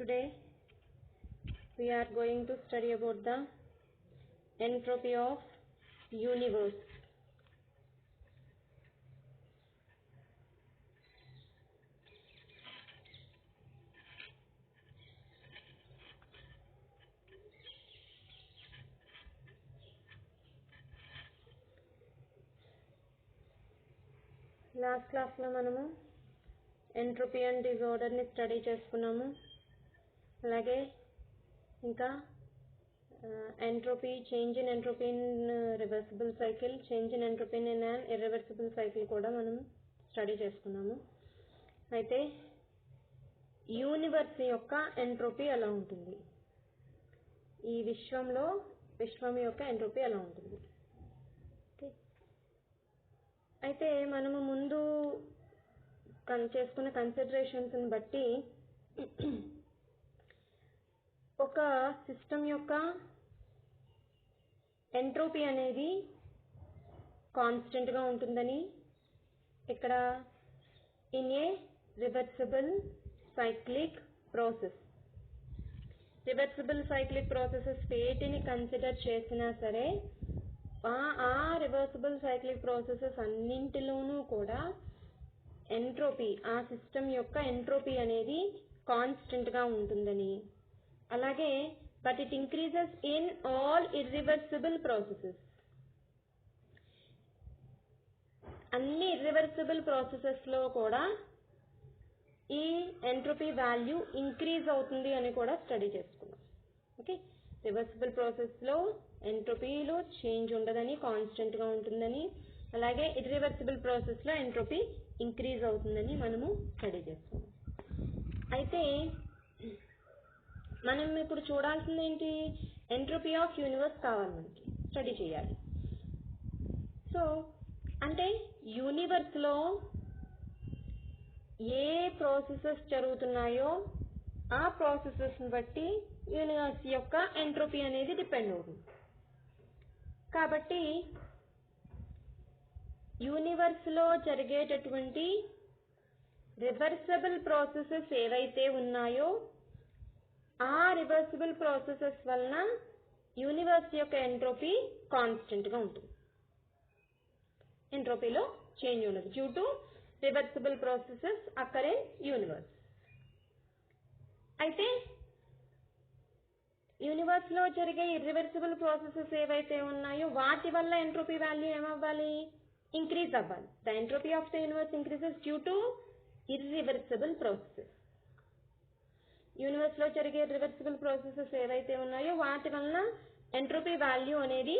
Today we are going to study about the entropy of universe. Last class lo manamu entropy and disorder ni study చేసుకున్నాము. అలాగే ఇంకా entropy, change in entropy in reversible cycle, change in entropy in an irreversible cycle కూడా మనం study చేసుకున్నాము. అయితే universe యొక్క entropy ఎలా ఉంటుంది, ఈ విశ్వం యొక్క ఎంట్రోపీ ఎలా ఉంటుంది. అయితే మనము ముందు చేసుకున్న కన్సిడరేషన్స్ని బట్టి ఒక సిస్టమ్ యొక్క ఎంట్రోపీ అనేది కాన్స్టెంట్గా ఉంటుందని, ఇక్కడ in a reversible cyclic process, reversible cyclic processes వేటిని కన్సిడర్ చేసినా సరే ఆ రివర్సిబుల్ సైక్లిక్ ప్రాసెసెస్ అన్నింటిలోనూ కూడా ఎంట్రోపీ, ఆ సిస్టమ్ యొక్క ఎంట్రోపీ అనేది కాన్స్టెంట్గా ఉంటుందని, అలాగే but it increases in all irreversible processes, అన్ని ఇర్రివర్సిబుల్ ప్రాసెసెస్లో కూడా ఈ ఎంట్రోపీ వాల్యూ ఇంక్రీజ్ అవుతుంది అని కూడా స్టడీ చేసుకున్నాం. ఓకే, రివర్సిబుల్ ప్రాసెస్లో ఎంట్రోపీలో చేంజ్ ఉండదని, కాన్స్టెంట్గా ఉంటుందని, అలాగే ఇర్రివర్సిబుల్ ప్రాసెస్లో ఎంట్రోపీ ఇంక్రీజ్ అవుతుందని మనము స్టడీ చేసుకున్నాం. అయితే మనం ఇప్పుడు చూడాల్సింది ఏంటి, ఎంట్రోపీ ఆఫ్ యూనివర్స్ కావాలి, మనకి స్టడీ చేయాలి. సో అంటే యూనివర్స్లో ఏ ప్రాసెసెస్ జరుగుతున్నాయో ఆ ప్రాసెసెస్ని బట్టి యూనివర్స్ యొక్క ఎంట్రోపీ అనేది డిపెండ్ అవుతుంది. కాబట్టి యూనివర్స్లో జరిగేటటువంటి రివర్సిబుల్ ప్రాసెసెస్ ఏవైతే ఉన్నాయో ఆ రివర్సిబుల్ ప్రాసెసెస్ వలన యూనివర్స్ యొక్క ఎంట్రోపీ కాన్స్టెంట్గా ఉంటుంది, ఎంట్రోపీలో చేంజ్ ఉండదు due to reversible processes occur in universe. అయితే యూనివర్స్లో జరిగే ఇర్రివర్సిబుల్ ప్రాసెసెస్ ఏవైతే ఉన్నాయో వాటి వల్ల ఎంట్రోపీ వాల్యూ ఏమవ్వాలి, ఇంక్రీజ్ అవ్వాలి. The entropy of the universe increases due to irreversible processes. యూనివర్స్లో జరిగే రివర్సిబుల్ ప్రాసెసెస్ ఏవైతే ఉన్నాయో వాటి వలన ఎంట్రోపీ వాల్యూ అనేది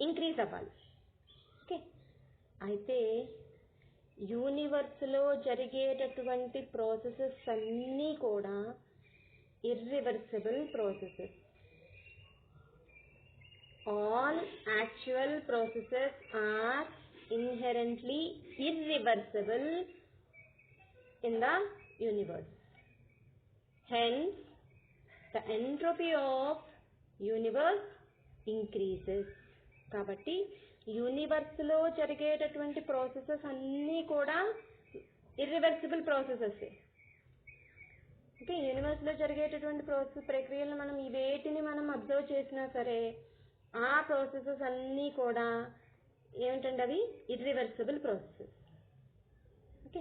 ఇంక్రీజ్ అవ్వాలి. ఓకే, అయితే యూనివర్స్లో జరిగేటటువంటి ప్రాసెసెస్ అన్నీ కూడా irreversible processes. All actual processes are inherently irreversible in the universe. Hence, the entropy of universe increases. కాబట్టి యూనివర్స్లో జరిగేటటువంటి ప్రాసెసెస్ అన్నీ కూడా ఇర్రివర్సిబుల్ ప్రాసెసెస్. ఓకే, యూనివర్స్లో జరిగేటటువంటి ప్రక్రియలను మనం వేటిని మనం అబ్జర్వ్ చేసినా సరే ఆ ప్రాసెసెస్ అన్నీ కూడా ఏమిటండి, అవి ఇర్రివర్సిబుల్ ప్రాసెసెస్. ఓకే,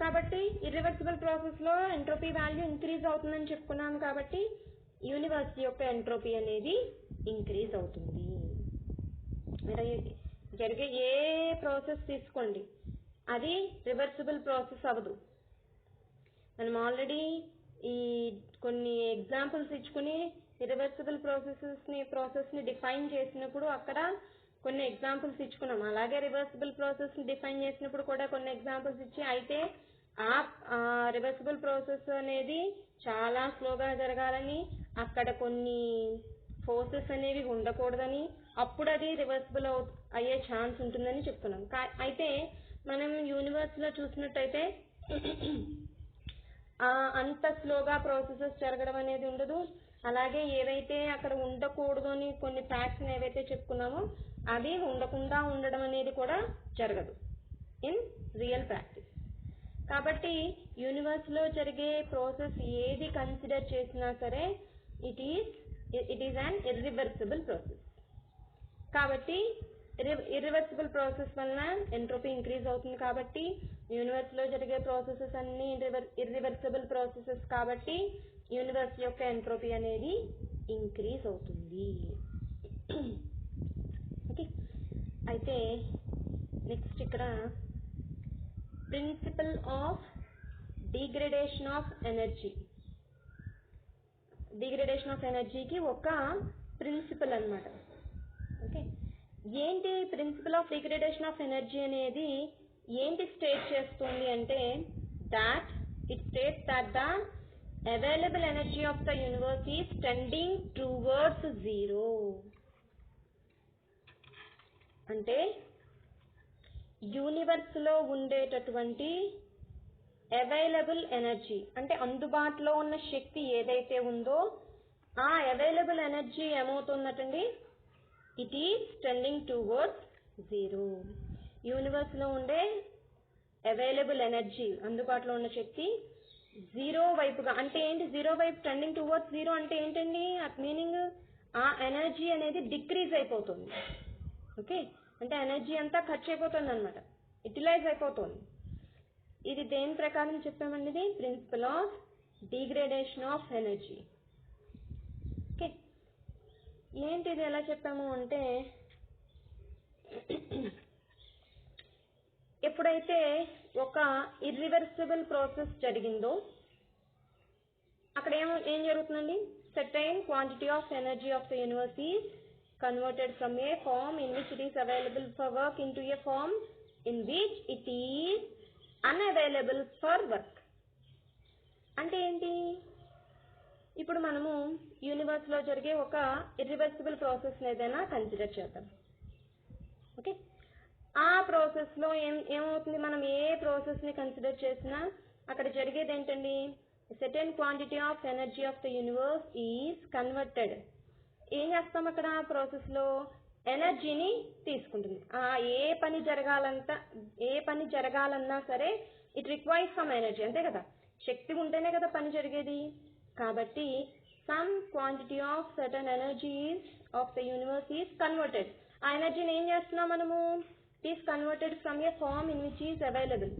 కాబట్టి ఇర్రివర్సిబుల్ ప్రాసెస్లో ఎంట్రోపీ వాల్యూ ఇంక్రీజ్ అవుతుందని చెప్పుకున్నాము. కాబట్టి యూనివర్స్ యొక్క ఎంట్రోపీ అనేది ఇంక్రీజ్ అవుతుంది. మీరు జరిగే ఏ ప్రాసెస్ తీసుకోండి అది రివర్సిబుల్ ప్రాసెస్ అవ్వదు. మనం ఆల్రెడీ ఈ కొన్ని ఎగ్జాంపుల్స్ ఇచ్చుకుని ఇర్రివర్సిబుల్ ప్రాసెస్ని డిఫైన్ చేసినప్పుడు అక్కడ కొన్ని ఎగ్జాంపుల్స్ ఇచ్చుకున్నాం. అలాగే రివర్సిబుల్ ప్రాసెస్ని డిఫైన్ చేసినప్పుడు కూడా కొన్ని ఎగ్జాంపుల్స్ ఇచ్చి, అయితే ఆ రివర్సిబుల్ ప్రాసెస్ అనేది చాలా స్లోగా జరగాలని, అక్కడ కొన్ని ఫోర్సెస్ అనేవి ఉండకూడదని, అప్పుడు అది రివర్సిబుల్ అయ్యే ఛాన్స్ ఉంటుందని చెప్తున్నాం. అయితే మనం యూనివర్స్లో చూసినట్టయితే అంత స్లోగా ప్రాసెసెస్ జరగడం అనేది ఉండదు. అలాగే ఏవైతే అక్కడ ఉండకూడదు అని కొన్ని ఫ్యాక్ట్స్ని ఏవైతే చెప్పుకున్నామో అవి ఉండకుండా ఉండడం అనేది కూడా జరగదు ఇన్ రియల్ ప్రాక్టీస్. కాబట్టి యూనివర్స్లో జరిగే ప్రాసెస్ ఏది కన్సిడర్ చేసినా సరే it is an irreversible process. కాబట్టి ఇర్రివర్సిబుల్ ప్రాసెస్ వలన ఎంట్రోపీ ఇంక్రీజ్ అవుతుంది. కాబట్టి యూనివర్స్లో జరిగే ప్రాసెసెస్ అన్ని ఇర్రివర్సిబుల్ ప్రాసెసెస్ కాబట్టి యూనివర్స్ యొక్క ఎంట్రోపీ అనేది ఇంక్రీజ్ అవుతుంది. ఓకే, అయితే నెక్స్ట్ ఇక్కడ principle of degradation of energy. Degradation of ఎనర్జీకి ఒక ప్రిన్సిపల్ అన్నమాట. ఓకే, ఏంటి principle of degradation of energy అనేది ఏంటి స్టేట్ చేస్తుంది అంటే that it states that the available energy of the universe is tending towards zero. అంటే యూనివర్స్ లో ఉండేటటువంటి అవైలబుల్ ఎనర్జీ అంటే అందుబాటులో ఉన్న శక్తి ఏదైతే ఉందో ఆ అవైలబుల్ ఎనర్జీ ఏమవుతున్నట్టండి, it is tending towards zero. Universe లో ఉండే అవైలబుల్ ఎనర్జీ అందుబాటులో ఉన్న శక్తి జీరో వైపుగా, అంటే ఏంటి జీరో వైపు టెండింగ్ టువర్డ్స్ జీరో అంటే ఏంటండి మీనింగ్, ఆ ఎనర్జీ అనేది డిక్రీజ్ అయిపోతుంది. ఓకే, అంటే ఎనర్జీ అంతా ఖర్చు అయిపోతుంది అనమాట, యూటిలైజ్ అయిపోతుంది. ఇది దేని ప్రకారం చెప్పామండి, ఇది principle of degradation of energy. Okay, ఏంటి ఇది ఎలా చెప్పాము అంటే ఎప్పుడైతే ఒక ఇర్రివర్సిబుల్ ప్రాసెస్ జరిగిందో అక్కడ ఏం జరుగుతుందండి, certain quantity of energy of the universe is converted from a form in which it is available for work into a form in which it is unavailable for work. అంటే ఏంటి, ఇప్పుడు మనము universe లో జరిగే ఒక ఇర్రివర్సిబుల్ ప్రాసెస్ ఏదైనా consider చేద్దాం. Okay, ఆ ప్రాసెస్ లో ఏమవుతుంది, మనం ఏ ప్రాసెస్ ని కన్సిడర్ చేసినా అక్కడ జరిగేది ఏంటండి, certain quantity of energy of the universe is converted. ఏం చేస్తాం అక్కడ ప్రాసెస్ లో ఎనర్జీని తీసుకుంటుంది. ఏ పని జరగాలన్నా సరే ఇట్ రిక్వైర్స్ సమ్ ఎనర్జీ, అంతే కదా, శక్తి ఉంటేనే కదా పని జరిగేది. కాబట్టి some quantity of certain energies of the universe is converted. ఆ ఎనర్జీని ఏం చేస్తున్నాం మనము, it is converted from a form in which is available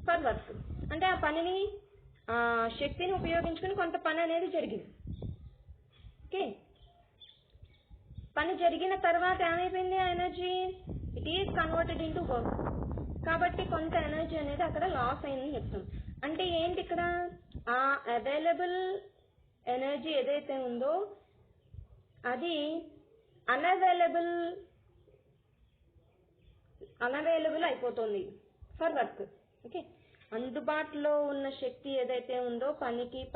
for work. అంటే ఆ పనిని శక్తిని ఉపయోగించుకుని కొంత పని అనేది జరిగింది. ఓకే, పని జరిగిన తర్వాత ఏమైపోయింది, ఆ energy it is converted into work. కాబట్టి కొంత ఎనర్జీ అనేది అక్కడ లాస్ అయిందని చెప్తాం. అంటే ఏంటి ఇక్కడ, ఆ అవైలబుల్ ఎనర్జీ ఏదైతే ఉందో అది అన్అవైలబుల్ అయిపోతుంది ఫర్ వర్క్. ఓకే, అందుబాటులో ఉన్న శక్తి ఏదైతే ఉందో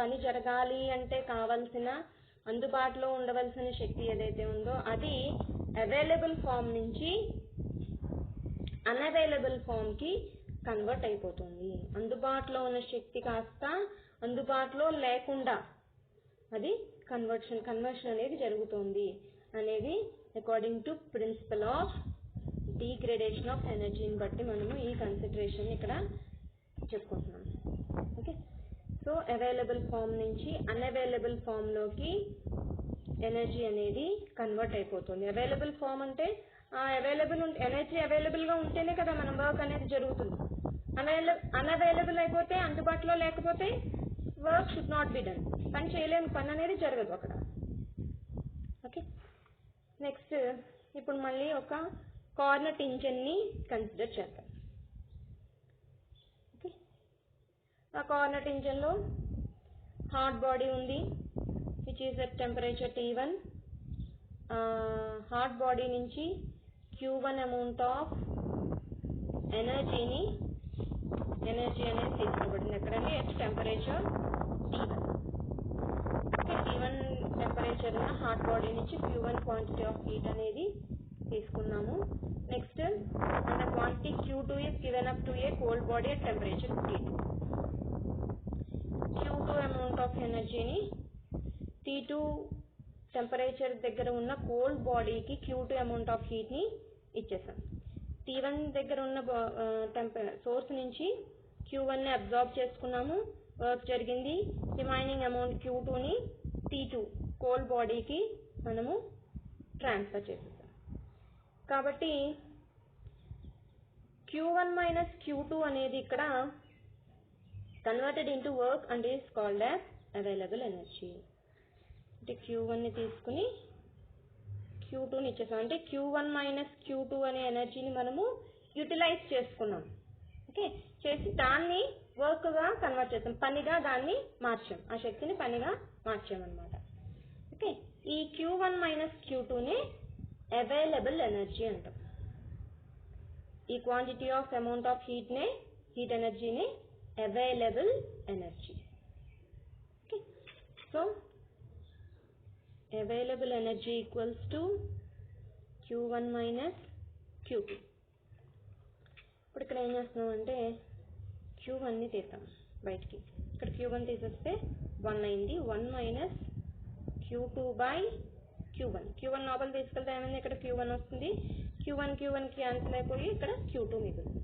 పని జరగాలి అంటే కావలసిన అందుబాటులో ఉండవలసిన శక్తి ఏదైతే ఉందో అది అవైలబుల్ ఫామ్ నుంచి అన్అవైలబుల్ ఫామ్ కి కన్వర్ట్ అయిపోతుంది. అందుబాటులో ఉన్న శక్తి కాస్త అందుబాటులో లేకుండా అది కన్వర్షన్ అనేది జరుగుతుంది అనేది according to principle of degradation of ఎనర్జీని బట్టి మనము ఈ కన్సిడరేషన్ ఇక్కడ చెప్పుకుంటున్నాం. ఓకే, సో అవైలబుల్ ఫామ్ నుంచి అన్అవైలబుల్ ఫామ్ లోకి ఎనర్జీ అనేది కన్వర్ట్ అయిపోతుంది. అవైలబుల్ ఫామ్ అంటే ఎనర్జీ అవైలబుల్ గా ఉంటేనే కదా మనం వర్క్ అనేది జరుగుతుంది. అన్అవైలబుల్ అయిపోతే, అందుబాటులో లేకపోతే work should not be done, పని చేయలేని పని అనేది జరగదు అక్కడ. ఓకే, నెక్స్ట్ ఇప్పుడు మళ్ళీ ఒక కార్నట్ ఇంజిన్ ని కన్సిడర్ చేద్దాం. ఓకే, ఆ కార్నట్ ఇంజిన్ లో హాట్ బాడీ ఉంది which is at temperature T1. Hot body నుంచి Q1 అమౌంట్ ఆఫ్ ఎనర్జీ అనేది తీసుకోబడింది ఎక్కడండి, at temperature T1. Okay, T1 temperature ఉన్న హాట్ బాడీ నుంచి Q1 క్వాంటిటీ ఆఫ్ హీట్ అనేది తీసుకున్నాము. Next and quantity Q2 is given up to a cold body at temperature T2. Q2 amount of ఎనర్జీని T2 temperature దగ్గర ఉన్న cold బాడీకి Q2 amount of heat ని ఇచ్చేసాం. T1 దగ్గర ఉన్న సోర్స్ నుంచి Q1ని అబ్జార్బ్ చేసుకున్నాము, వర్క్ జరిగింది. రిమైనింగ్ అమౌంట్ Q2ని T2 కోల్డ్ బాడీకి మనము ట్రాన్స్ఫర్ చేసేసాం. కాబట్టి Q1 minus Q2 అనేది ఇక్కడ converted into work and is called as available energy. అంటే Q1ని తీసుకుని Q2ని ఇచ్చేసాం. అంటే Q1 మైనస్ Q2 అనే ఎనర్జీని మనము యూటిలైజ్ చేసుకున్నాం. ఓకే, చేసి దాన్ని వర్క్గా కన్వర్ట్ చేసాం, పనిగా దాన్ని మార్చాం, ఆ శక్తిని పనిగా మార్చామన్నమాట. ఓకే, ఈ Q1 మైనస్ Q2ని అవైలబుల్ ఎనర్జీ అంటాం. ఈ quantity of amount of heat ఎనర్జీని available energy. Okay, so available energy equals to Q1 minus Q2. ఇప్పుడు ఇక్కడ ఏం చేస్తున్నాం అంటే Q1ని తీద్దాం బయటికి. ఇక్కడ Q1 తీసేస్తే 1 అయింది. 1 minus Q2 by Q1. Q1 లోపల తీసుకెళ్తే ఏమైంది, ఇక్కడ Q1 వస్తుంది. Q1 క్యాన్సిల్ అయిపోయి ఇక్కడ Q2 మిగులుతుంది.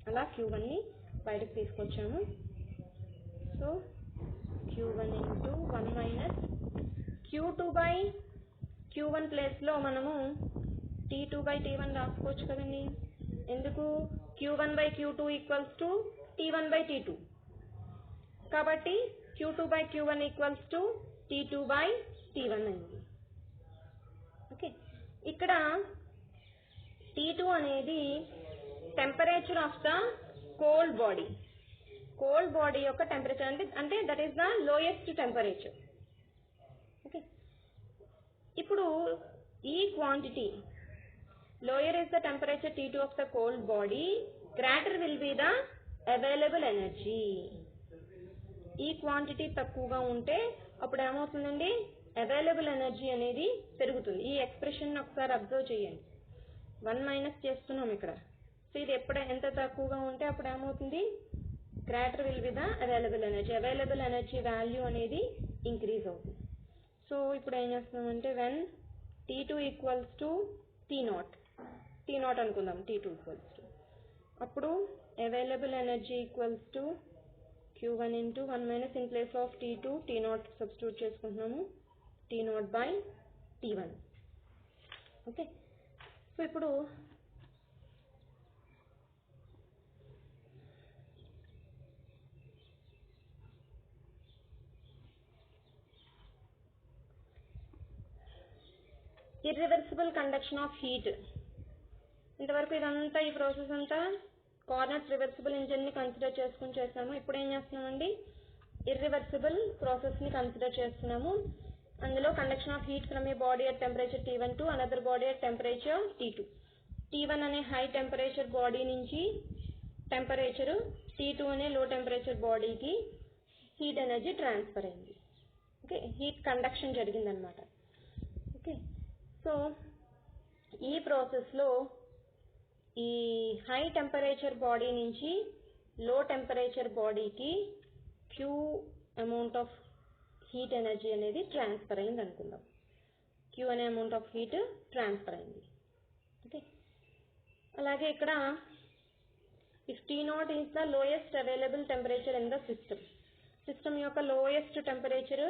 అలా Q1ని బయటకు తీసుకొచ్చాము. So Q1 into 1 minus Q2 by Q1 ప్లేస్లో మనము T2 by T1 రాసుకోవచ్చు కదండి. ఎందుకు, Q1 by Q2 equals to T1 by T2. కాబట్టి Q2 by Q1 equals to T2 by T1 అయింది. ఓకే, ఇక్కడ T2 అనేది temperature of the cold body యొక్క టెంపరేచర్, అంటే that is the lowest temperature. Okay, ఇప్పుడు ఈ quantity lower is the temperature T2 of the cold body, greater will be the available energy. ఈ quantity తక్కువగా ఉంటే అప్పుడు ఏమవుతుందండి, అవైలబుల్ ఎనర్జీ అనేది పెరుగుతుంది. ఈ ఎక్స్ప్రెషన్ ఒకసారి అబ్జర్వ్ చేయండి. 1 మైనస్ చేస్తున్నాం ఇక్కడ. సో ఇది ఎంత తక్కువగా ఉంటే అప్పుడు ఏమవుతుంది, greater will be the available energy value అనేది ఇంక్రీజ్ అవుతుంది. సో ఇప్పుడు ఏం చేస్తున్నామంటే when T2 equals to T0 అనుకుందాం. T2 ఈక్వల్స్ టు, అప్పుడు available energy equals to Q1 into 1 minus in place of T2 T0 substitute చేసుకుంటున్నాము, T0 by T1. Okay, so ఇప్పుడు irreversible conduction of heat. ఇంతవరకు ఇదంతా ఈ ప్రాసెస్ అంతా కార్నట్ reversible ఇంజిన్ని consider చేసుకుని చేసాము. ఇప్పుడు ఏం చేస్తున్నామండి, ఇర్రివర్సిబుల్ ప్రాసెస్ని కన్సిడర్ చేస్తున్నాము. అందులో conduction of heat from A body at temperature T1 to another body at temperature T2. T1 అనే హై టెంపరేచర్ బాడీ నుంచి టెంపరేచర్ T2 అనే లో టెంపరేచర్ బాడీకి హీట్ ఎనర్జీ ట్రాన్స్ఫర్ అయింది. ఓకే, హీట్ కండక్షన్ జరిగిందనమాట. ఓకే, సో ఈ ప్రాసెస్లో ఈ హై టెంపరేచర్ బాడీ నుంచి లో టెంపరేచర్ బాడీకి Q amount of heat energy అనేది ట్రాన్స్ఫర్ అయింది అనుకుందాం. Q అనే అమౌంట్ ఆఫ్ హీట్ ట్రాన్స్ఫర్ అయింది. ఓకే, అలాగే ఇక్కడ if T0 is the lowest available temperature in the system యొక్క లోయెస్ట్ టెంపరేచర్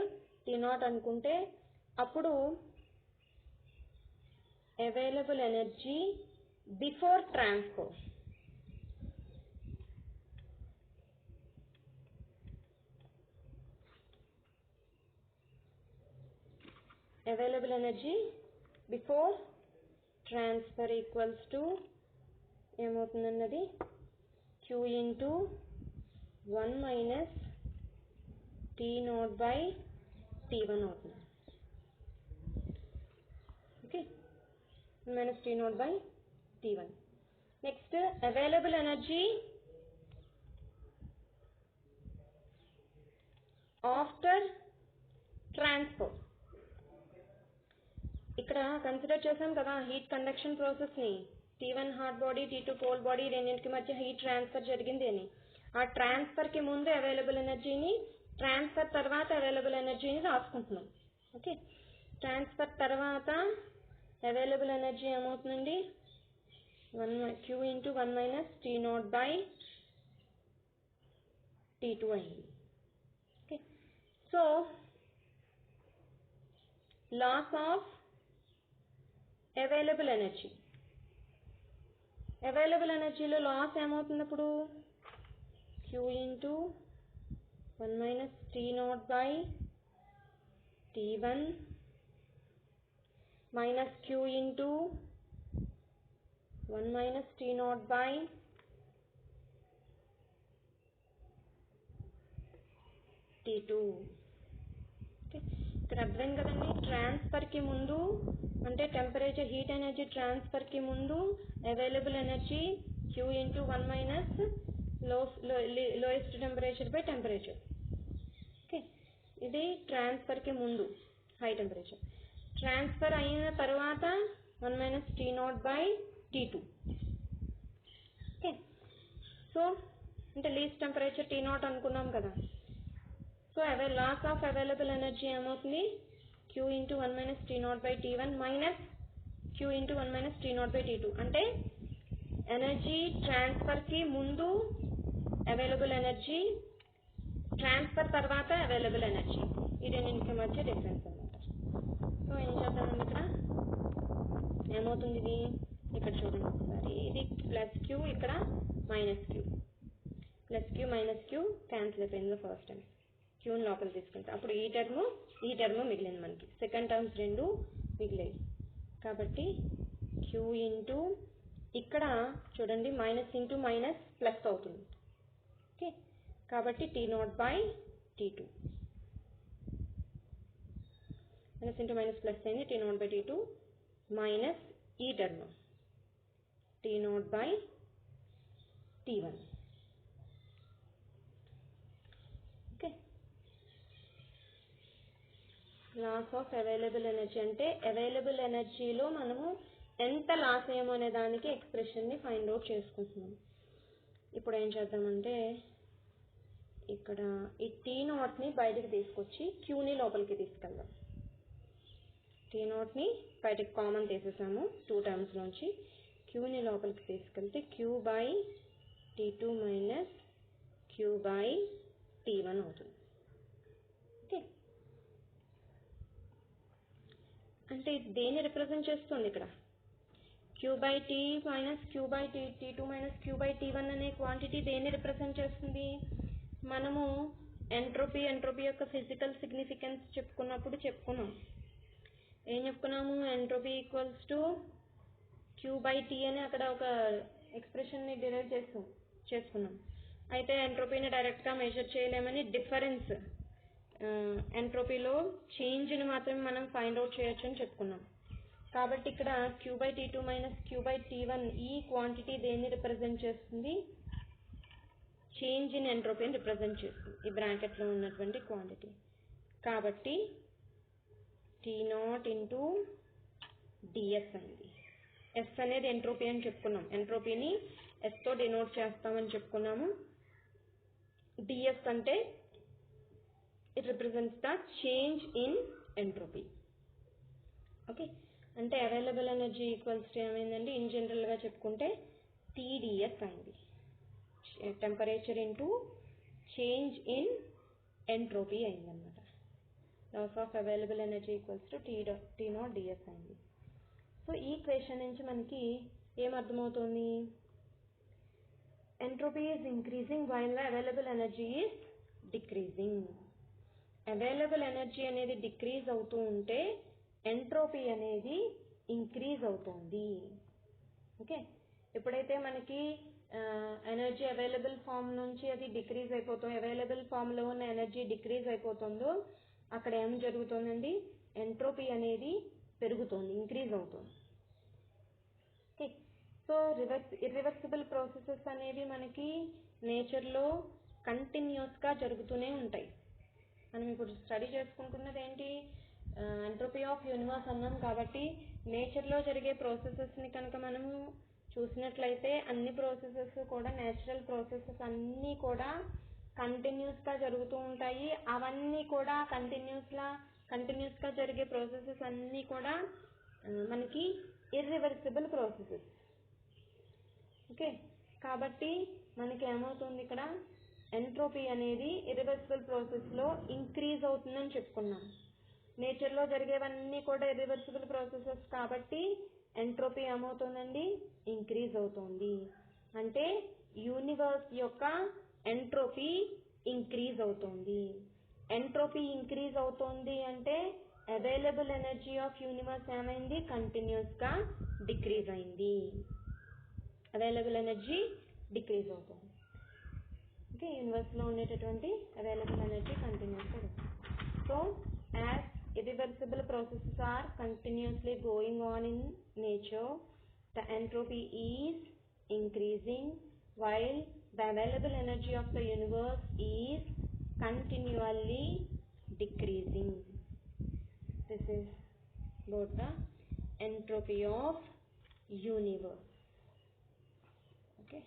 T0 అనుకుంటే అప్పుడు available energy before transfer. Available energy before transfer equals to ఏమవుతుందన్నది Q into 1 minus T0 by T1 అవుతుంది. Okay, minus T0 by T1. Next, available energy after transfer. ఇక్కడ consider చేసాం కదా heat conduction ప్రాసెస్ని. T1 hot body, T2 cold body, రెండింటికి మధ్య heat transfer జరిగింది అని. ఆ ట్రాన్స్ఫర్కి ముందు అవైలబుల్ ఎనర్జీని, ట్రాన్స్ఫర్ తర్వాత అవైలబుల్ ఎనర్జీని రాసుకుంటున్నాం. ఓకే, ట్రాన్స్ఫర్ తర్వాత అవైలబుల్ ఎనర్జీ ఏమవుతుందండి, Q into 1 minus T0 by T2 అయింది. Okay, so loss of available ఎనర్జీలో లాస్ ఏమవుతుంది ఇప్పుడు Q into 1 minus T0 by T1 minus Q into 1 minus T0 by T2. ఇక్కడ అర్థం కదండి, ట్రాన్స్ఫర్కి ముందు అంటే టెంపరేచర్ హీట్ ఎనర్జీ ట్రాన్స్ఫర్కి ముందు available energy Q into 1 minus lowest temperature by temperature. Okay, ఇది ట్రాన్స్ఫర్కి ముందు హై టెంపరేచర్. ట్రాన్స్ఫర్ అయిన తర్వాత 1 minus T0 by T2. Okay, so అంటే లీస్ట్ టెంపరేచర్ T0 అనుకున్నాం కదా. So loss of available energy ఏమవుతుంది Q into 1 minus T0 by T1 minus Q into 1 minus T0 by T2. అంటే energy ట్రాన్స్ఫర్కి ముందు available energy, transfer తర్వాత available energy, ఈ రెండింటికి మధ్య డిఫరెన్స్ అన్నమాట. సో ఏం చేద్దామండి, ఇక్కడ ఏమవుతుంది ఇది ఇక్కడ చూడండి ఒకసారి, ఇది ప్లస్ Q ఇక్కడ minus Q, plus Q minus Q cancel అయిపోయింది ఫస్ట్ టైం. Qని లోపలికి తీసుకుంటే అప్పుడు ఈ టర్మ్ మిగిలింది మనకి, సెకండ్ టర్మ్స్ రెండు మిగిలాయి. కాబట్టి Q ఇంటూ ఇక్కడ చూడండి మైనస్ ఇంటూ మైనస్ ప్లస్ అవుతుంది. ఓకే, కాబట్టి T0 by T2 minus into minus plus అయింది, T0 by T2 మైనస్ ఈ term T0 by T1. Okay, loss of available energy అంటే అవైలబుల్ ఎనర్జీలో మనము ఎంత లాస్ అయ్యామో అనే దానికి ఎక్స్ప్రెషన్ని ఫైండ్ అవుట్ చేసుకుంటున్నాం. ఇప్పుడు ఏం చేద్దామంటే ఇక్కడ ఈ T0ని బయటికి తీసుకొచ్చి Qని లోపలికి తీసుకెళ్దాం. T0ని బయటకి కామన్ తీసేసాము టూ టర్మ్స్ నుంచి, Qని లోపలికి తీసుకెళ్తే Q by T2 minus Q by T1 అవుతుంది. ఓకే, అంటే ఇది దేన్ని రిప్రజెంట్ చేస్తుంది ఇక్కడ Q by T minus Q by T2 minus Q by T1 అనే క్వాంటిటీ దేన్ని రిప్రజెంట్ చేస్తుంది? మనము ఎంట్రోపీ యొక్క ఫిజికల్ సిగ్నిఫికెన్స్ చెప్పుకున్నాం. ఏం చెప్పుకున్నాము? Entropy equals to Q by T అని అక్కడ ఒక ఎక్స్ప్రెషన్ని డిరైవ్ చేసుకున్నాం. అయితే ఎంట్రోపీని డైరెక్ట్గా మెజర్ చేయలేమని డిఫరెన్స్ ఎంట్రోపీలో చేంజ్ని మాత్రమే మనం ఫైండ్ అవుట్ చేయొచ్చు అని చెప్పుకున్నాం. కాబట్టి ఇక్కడ Q by T2 minus Q by T1 ఈ క్వాంటిటీ దేన్ని రిప్రజెంట్ చేస్తుంది? చేంజ్ ఇన్ ఎంట్రోపీని రిప్రజెంట్ చేస్తుంది, ఈ బ్రాకెట్లో ఉన్నటువంటి క్వాంటిటీ. కాబట్టి T0 ఇంటూ ds అయింది. S అనేది ఎంట్రోపీ అని చెప్పుకున్నాం, ఎంట్రోపీని Sతో డినోట్ చేస్తామని చెప్పుకున్నాము. ds అంటే it represents the change in entropy. Okay, అంటే అవైలబుల్ ఎనర్జీ ఈక్వల్స్ టు ఏమైందండి, ఇన్ జనరల్గా చెప్పుకుంటే TdS అయింది, temperature into change in entropy అయిందన్నమాట. Loss of available energy equals to T0 ds అయింది. సో ఈ ఈక్వేషన్ నుంచి మనకి ఏమర్థమవుతుంది? Entropy is increasing while the available energy is decreasing. Available energy అనేది డిక్రీజ్ అవుతూ ఉంటే ఎంట్రోపీ అనేది ఇంక్రీజ్ అవుతుంది. ఓకే, ఎప్పుడైతే మనకి ఎనర్జీ అవైలబుల్ ఫామ్ నుంచి అది డిక్రీజ్ అయిపోతుంది, అవైలబుల్ ఫామ్లో ఉన్న ఎనర్జీ డిక్రీజ్ అయిపోతుందో అక్కడ ఏం జరుగుతుందండి, ఎంట్రోపీ అనేది పెరుగుతుంది, ఇంక్రీజ్ అవుతుంది. ఓకే, సో ఇర్రివర్సిబుల్ ప్రాసెసెస్ అనేవి మనకి నేచర్లో కంటిన్యూస్గా జరుగుతూనే ఉంటాయి. మనం ఇప్పుడు స్టడీ చేసుకుంటున్నది ఏంటి? ఎంట్రోపీ ఆఫ్ యూనివర్స్ అన్నాం. కాబట్టి నేచర్లో జరిగే ప్రాసెసెస్ని కనుక మనము చూసినట్లయితే అన్ని ప్రాసెసెస్ కూడా, నేచురల్ ప్రాసెసెస్ అన్నీ కూడా కంటిన్యూస్గా జరుగుతూ ఉంటాయి. అవన్నీ కూడా కంటిన్యూస్గా జరిగే ప్రాసెసెస్ అన్నీ కూడా మనకి ఇర్రివర్సిబుల్ ప్రాసెసెస్. ఓకే, కాబట్టి మనకి ఏమవుతుంది ఇక్కడ ఎంట్రోపీ అనేది ఇర్రివర్సిబుల్ ప్రాసెస్లో ఇంక్రీజ్ అవుతుందని చెప్పుకున్నాం. నేచర్లో జరిగేవన్నీ కూడా ఇర్రివర్సిబుల్ ప్రాసెసెస్ కాబట్టి ఎంట్రోపీ ఏమవుతుందండి, ఇంక్రీజ్ అవుతుంది. అంటే యూనివర్స్ యొక్క ఎంట్రోపీ ఇంక్రీజ్ అవుతుంది. ఎంట్రోపీ ఇంక్రీజ్ అవుతుంది అంటే అవైలబుల్ ఎనర్జీ ఆఫ్ యూనివర్స్ ఏమైంది, కంటిన్యూస్గా డిక్రీజ్ అయింది. అవైలబుల్ ఎనర్జీ డిక్రీజ్ అవుతుంది. ఓకే, యూనివర్స్లో ఉండేటటువంటి అవైలబుల్ ఎనర్జీ కంటిన్యూస్గా decrease. So as irreversible processes are continuously going on in nature, the entropy is increasing while the available energy of the universe is continually decreasing. This is about the entropy of universe. Okay.